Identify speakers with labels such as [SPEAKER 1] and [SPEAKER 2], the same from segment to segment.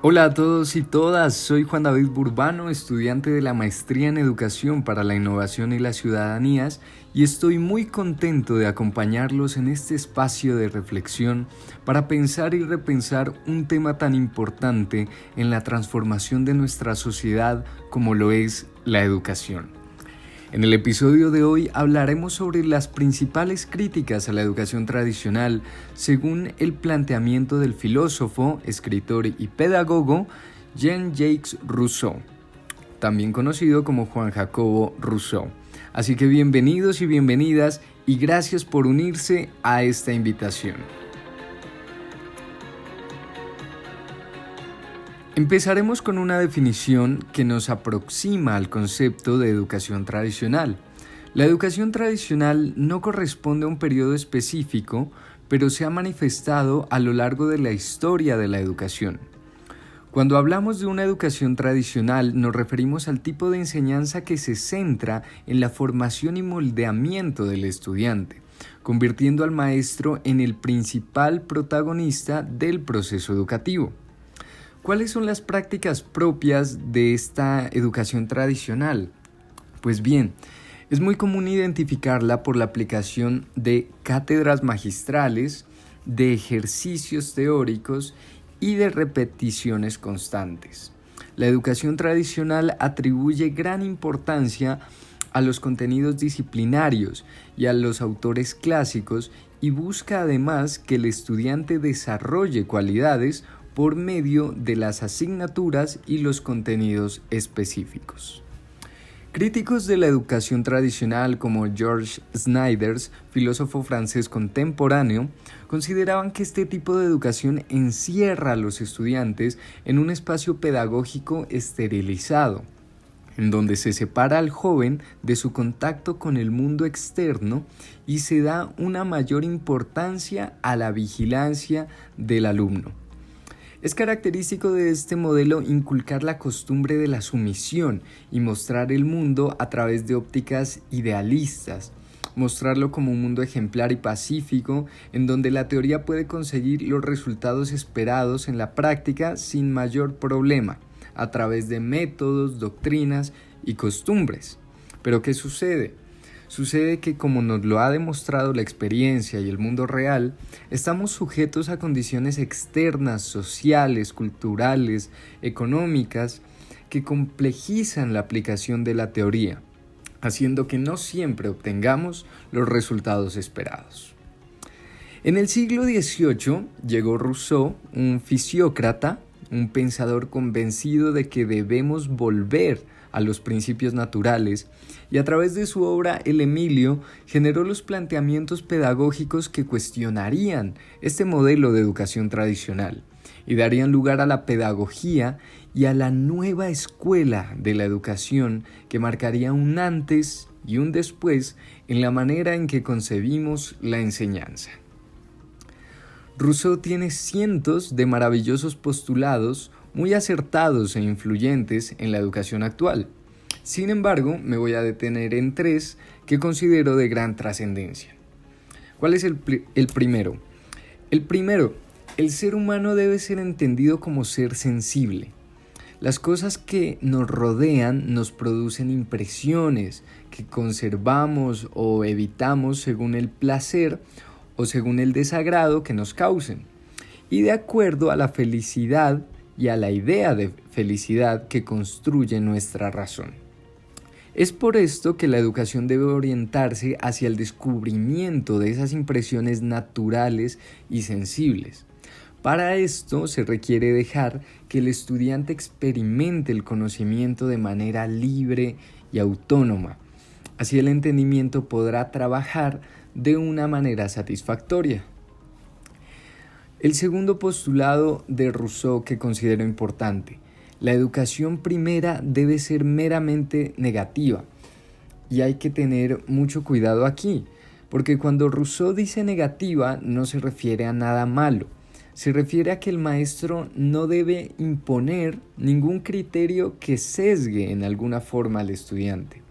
[SPEAKER 1] Hola a todos y todas, soy Juan David Burbano, estudiante de la Maestría en Educación para la Innovación y las Ciudadanías, y estoy muy contento de acompañarlos en este espacio de reflexión para pensar y repensar un tema tan importante en la transformación de nuestra sociedad como lo es la educación. En el episodio de hoy hablaremos sobre las principales críticas a la educación tradicional según el planteamiento del filósofo, escritor y pedagogo Jean-Jacques Rousseau, también conocido como Juan Jacobo Rousseau. Así que bienvenidos y bienvenidas y gracias por unirse a esta invitación. Empezaremos con una definición que nos aproxima al concepto de educación tradicional. La educación tradicional no corresponde a un periodo específico, pero se ha manifestado a lo largo de la historia de la educación. Cuando hablamos de una educación tradicional, nos referimos al tipo de enseñanza que se centra en la formación y moldeamiento del estudiante, convirtiendo al maestro en el principal protagonista del proceso educativo. ¿Cuáles son las prácticas propias de esta educación tradicional? Pues bien, es muy común identificarla por la aplicación de cátedras magistrales, de ejercicios teóricos y de repeticiones constantes. La educación tradicional atribuye gran importancia a los contenidos disciplinarios y a los autores clásicos y busca además que el estudiante desarrolle cualidades por medio de las asignaturas y los contenidos específicos. Críticos de la educación tradicional como Georges Snyders, filósofo francés contemporáneo, consideraban que este tipo de educación encierra a los estudiantes en un espacio pedagógico esterilizado, en donde se separa al joven de su contacto con el mundo externo y se da una mayor importancia a la vigilancia del alumno. Es característico de este modelo inculcar la costumbre de la sumisión y mostrar el mundo a través de ópticas idealistas, mostrarlo como un mundo ejemplar y pacífico en donde la teoría puede conseguir los resultados esperados en la práctica sin mayor problema, a través de métodos, doctrinas y costumbres. Pero ¿qué sucede? Sucede que, como nos lo ha demostrado la experiencia y el mundo real, estamos sujetos a condiciones externas, sociales, culturales, económicas, que complejizan la aplicación de la teoría, haciendo que no siempre obtengamos los resultados esperados. En el siglo XVIII llegó Rousseau, un fisiócrata, un pensador convencido de que debemos volver a los principios naturales, y a través de su obra El Emilio generó los planteamientos pedagógicos que cuestionarían este modelo de educación tradicional y darían lugar a la pedagogía y a la nueva escuela de la educación que marcaría un antes y un después en la manera en que concebimos la enseñanza. Rousseau tiene cientos de maravillosos postulados muy acertados e influyentes en la educación actual. Sin embargo, me voy a detener en tres que considero de gran trascendencia. ¿Cuál es el primero? El primero, el ser humano debe ser entendido como ser sensible. Las cosas que nos rodean nos producen impresiones que conservamos o evitamos según el placer o según el desagrado que nos causen, y de acuerdo a la felicidad y a la idea de felicidad que construye nuestra razón. Es por esto que la educación debe orientarse hacia el descubrimiento de esas impresiones naturales y sensibles. Para esto se requiere dejar que el estudiante experimente el conocimiento de manera libre y autónoma. Así el entendimiento podrá trabajar de una manera satisfactoria. El segundo postulado de Rousseau que considero importante: la educación primera debe ser meramente negativa. Y hay que tener mucho cuidado aquí, porque cuando Rousseau dice negativa no se refiere a nada malo. Se refiere a que el maestro no debe imponer ningún criterio que sesgue en alguna forma al estudiante.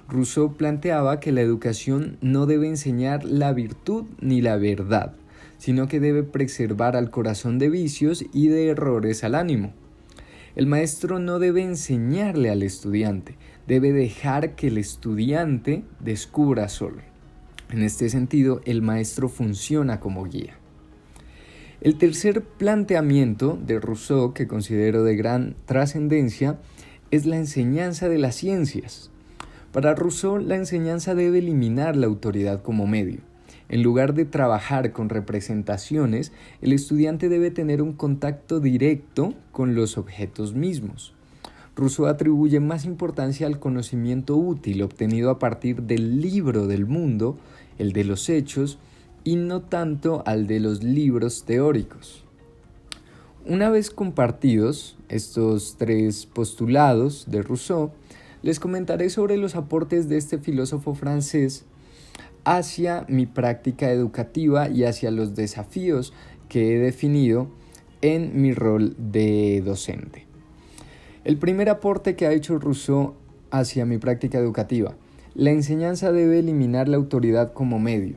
[SPEAKER 1] Rousseau planteaba que la educación no debe enseñar la virtud ni la verdad, sino que debe preservar al corazón de vicios y de errores al ánimo. El maestro no debe enseñarle al estudiante, debe dejar que el estudiante descubra solo. En este sentido, el maestro funciona como guía. El tercer planteamiento de Rousseau, que considero de gran trascendencia, es la enseñanza de las ciencias. Para Rousseau, la enseñanza debe eliminar la autoridad como medio. En lugar de trabajar con representaciones, el estudiante debe tener un contacto directo con los objetos mismos. Rousseau atribuye más importancia al conocimiento útil obtenido a partir del libro del mundo, el de los hechos, y no tanto al de los libros teóricos. Una vez compartidos estos tres postulados de Rousseau, les comentaré sobre los aportes de este filósofo francés hacia mi práctica educativa y hacia los desafíos que he definido en mi rol de docente. El primer aporte que ha hecho Rousseau hacia mi práctica educativa: la enseñanza debe eliminar la autoridad como medio.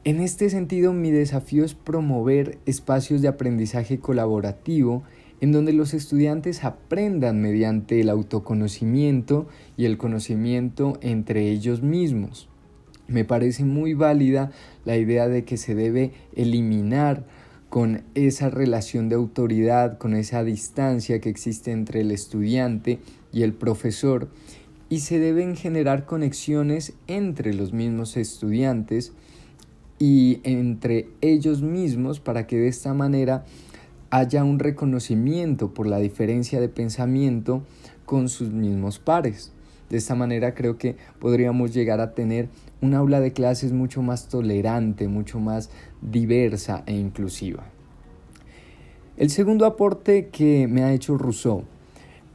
[SPEAKER 1] En este sentido, mi desafío es promover espacios de aprendizaje colaborativo en donde los estudiantes aprendan mediante el autoconocimiento y el conocimiento entre ellos mismos. Me parece muy válida la idea de que se debe eliminar con esa relación de autoridad, con esa distancia que existe entre el estudiante y el profesor, y se deben generar conexiones entre los mismos estudiantes y entre ellos mismos para que de esta manera haya un reconocimiento por la diferencia de pensamiento con sus mismos pares. De esta manera creo que podríamos llegar a tener un aula de clases mucho más tolerante, mucho más diversa e inclusiva. El segundo aporte que me ha hecho Rousseau: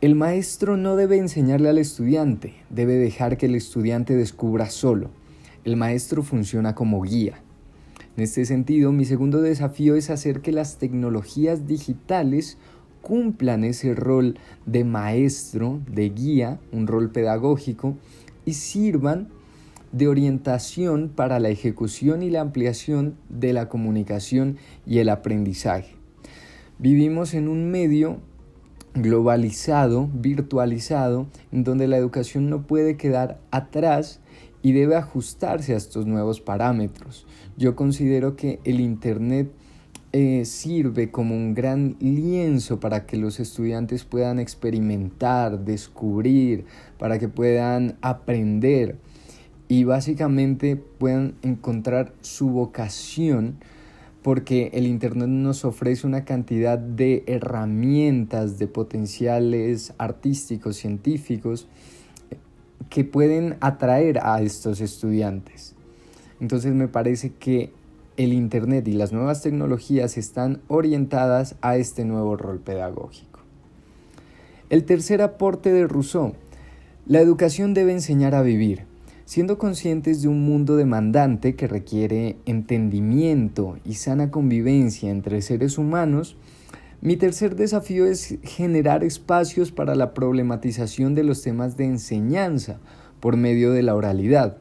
[SPEAKER 1] el maestro no debe enseñarle al estudiante, debe dejar que el estudiante descubra solo. El maestro funciona como guía. En este sentido, mi segundo desafío es hacer que las tecnologías digitales cumplan ese rol de maestro, de guía, un rol pedagógico, y sirvan de orientación para la ejecución y la ampliación de la comunicación y el aprendizaje. Vivimos en un medio globalizado, virtualizado, en donde la educación no puede quedar atrás y debe ajustarse a estos nuevos parámetros. Yo considero que el Internet sirve como un gran lienzo para que los estudiantes puedan experimentar, descubrir, para que puedan aprender y básicamente puedan encontrar su vocación, porque el Internet nos ofrece una cantidad de herramientas, de potenciales artísticos, científicos, que pueden atraer a estos estudiantes. Entonces me parece que el Internet y las nuevas tecnologías están orientadas a este nuevo rol pedagógico. El tercer aporte de Rousseau: la educación debe enseñar a vivir. Siendo conscientes de un mundo demandante que requiere entendimiento y sana convivencia entre seres humanos, mi tercer desafío es generar espacios para la problematización de los temas de enseñanza por medio de la oralidad.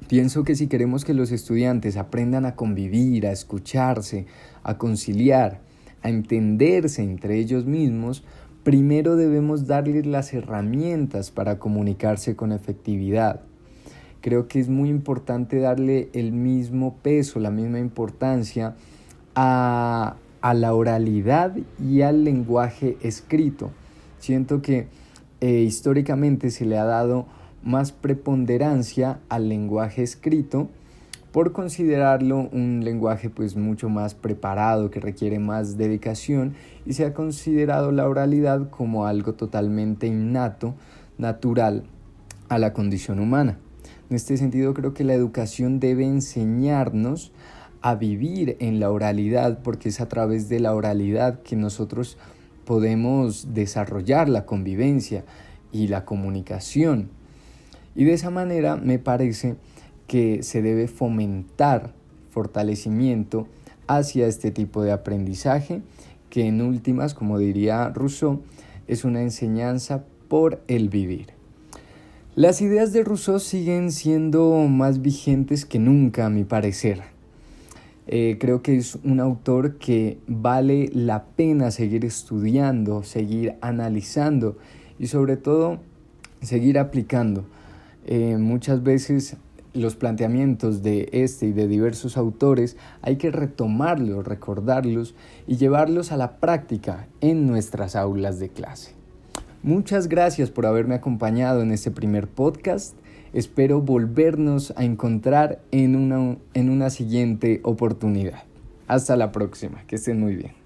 [SPEAKER 1] Pienso que si queremos que los estudiantes aprendan a convivir, a escucharse, a conciliar, a entenderse entre ellos mismos, primero debemos darles las herramientas para comunicarse con efectividad. Creo que es muy importante darle el mismo peso, la misma importancia a la oralidad y al lenguaje escrito. Siento que históricamente se le ha dado más preponderancia al lenguaje escrito por considerarlo un lenguaje pues mucho más preparado, que requiere más dedicación, y se ha considerado la oralidad como algo totalmente innato, natural a la condición humana. En este sentido, creo que la educación debe enseñarnos a vivir en la oralidad, porque es a través de la oralidad que nosotros podemos desarrollar la convivencia y la comunicación. Y de esa manera me parece que se debe fomentar fortalecimiento hacia este tipo de aprendizaje, que en últimas, como diría Rousseau, es una enseñanza por el vivir. Las ideas de Rousseau siguen siendo más vigentes que nunca, a mi parecer. Creo que es un autor que vale la pena seguir estudiando, seguir analizando y sobre todo seguir aplicando. Muchas veces los planteamientos de este y de diversos autores hay que retomarlos, recordarlos y llevarlos a la práctica en nuestras aulas de clase. Muchas gracias por haberme acompañado en este primer podcast. Espero volvernos a encontrar en una siguiente oportunidad. Hasta la próxima, que estén muy bien.